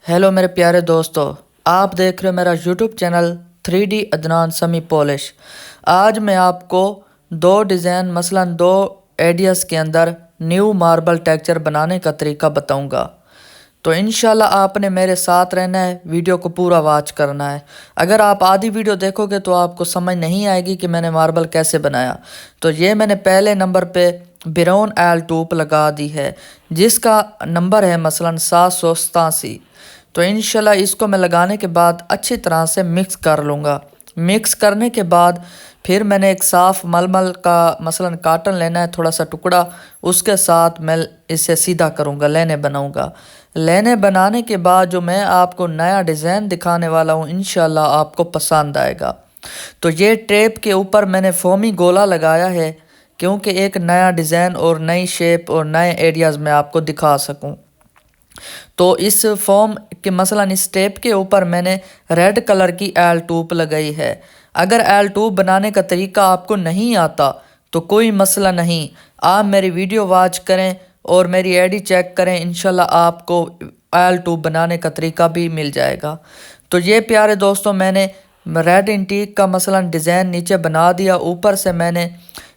Hello मेरे प्यारे दोस्तों, आप देख रहे हो मेरा यूट्यूब चैनल 3D अदनान समी पॉलिश। आज मैं आपको दो डिज़ाइन मसलन दो एडियाज़ के अंदर न्यू मार्बल टेक्सचर बनाने का तरीका बताऊंगा। तो इंशाल्लाह आपने मेरे साथ रहना है, वीडियो को पूरा वॉच करना है। अगर आप आधी वीडियो देखोगे तो आपको समझ नहीं आएगी कि मैंने मार्बल कैसे बनाया। तो ये मैंने पहले नंबर पे बिरोन एल टूप लगा दी है, जिसका नंबर है मसलन 787। तो इंशाल्लाह इसको मैं लगाने के बाद अच्छी तरह से मिक्स कर लूँगा। मिक्स करने के बाद फिर मैंने एक साफ़ मलमल का मसलन काटन लेना है, थोड़ा सा टुकड़ा, उसके साथ मैं इसे सीधा करूँगा, लेने बनाऊँगा। लेने बनाने के बाद जो मैं आपको नया डिज़ाइन दिखाने वाला हूँ, इंशाल्लाह आपको पसंद आएगा। तो ये टेप के ऊपर मैंने फोमी गोला लगाया है, क्योंकि एक नया डिज़ाइन और नई शेप और नए एरियाज़ में आपको दिखा सकूँ। तो इस फॉर्म के मसलन इस टेप के ऊपर मैंने रेड कलर की एल टूप लगाई है। अगर एल टूप बनाने का तरीका आपको नहीं आता तो कोई मसला नहीं, आप मेरी वीडियो वॉच करें और मेरी आईडी चेक करें, इंशाल्लाह आपको एल टूप बनाने का तरीका भी मिल जाएगा। तो ये प्यारे दोस्तों, मैंने रेड इंटीक का मसलन डिज़ाइन नीचे बना दिया, ऊपर से मैंने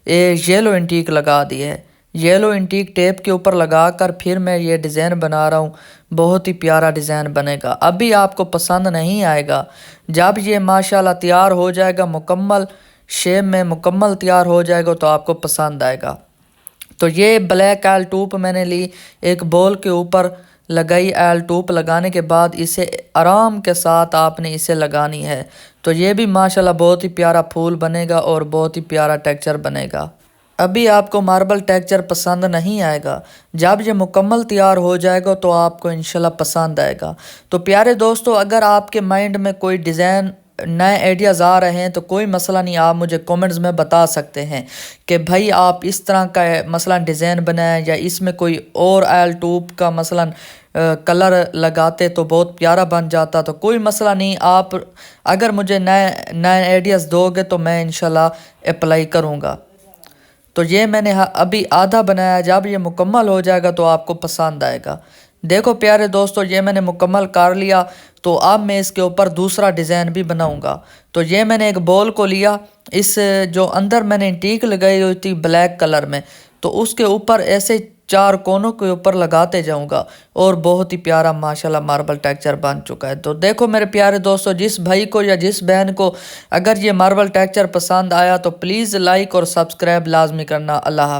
ये येलो इंटीक लगा दी है। येलो इंटीक टेप के ऊपर लगाकर फिर मैं ये डिज़ाइन बना रहा हूँ। बहुत ही प्यारा डिज़ाइन बनेगा। अभी आपको पसंद नहीं आएगा, जब ये माशाल्लाह तैयार हो जाएगा, मुकम्मल शेप में मुकम्मल तैयार हो जाएगा तो आपको पसंद आएगा। तो ये ब्लैक एल टूप मैंने ली, एक बॉल के ऊपर लगाई। एल टूप लगाने के बाद इसे आराम के साथ आपने इसे लगानी है। तो ये भी माशाल्लाह बहुत ही प्यारा फूल बनेगा और बहुत ही प्यारा टेक्सचर बनेगा। अभी आपको मार्बल टेक्सचर पसंद नहीं आएगा, जब ये मुकम्मल तैयार हो जाएगा तो आपको इंशाल्लाह पसंद आएगा। तो प्यारे दोस्तों, अगर आपके माइंड में कोई डिज़ाइन नए आइडियाज़ आ रहे हैं तो कोई मसला नहीं, आप मुझे कमेंट्स में बता सकते हैं कि भाई आप इस तरह का मसलन डिज़ाइन बनाएं या इसमें कोई और एल टूप का मसलन कलर लगाते तो बहुत प्यारा बन जाता। तो कोई मसला नहीं, आप अगर मुझे नए नए आइडियाज़ दोगे तो मैं इंशाल्लाह अप्लाई करूँगा। तो ये मैंने अभी आधा बनाया, जब ये मुकम्मल हो जाएगा तो आपको पसंद आएगा। देखो प्यारे दोस्तों, ये मैंने मुकम्मल कर लिया। तो अब मैं इसके ऊपर दूसरा डिज़ाइन भी बनाऊंगा। तो ये मैंने एक बॉल को लिया, इस जो अंदर मैंने टीक लगाई हुई थी ब्लैक कलर में, तो उसके ऊपर ऐसे चार कोनों के ऊपर लगाते जाऊंगा और बहुत ही प्यारा माशाल्लाह मार्बल टेक्सचर बन चुका है। तो देखो मेरे प्यारे दोस्तों, जिस भाई को या जिस बहन को अगर ये मार्बल टेक्सचर पसंद आया तो प्लीज़ लाइक और सब्सक्राइब लाजमी करना। अल्लाह।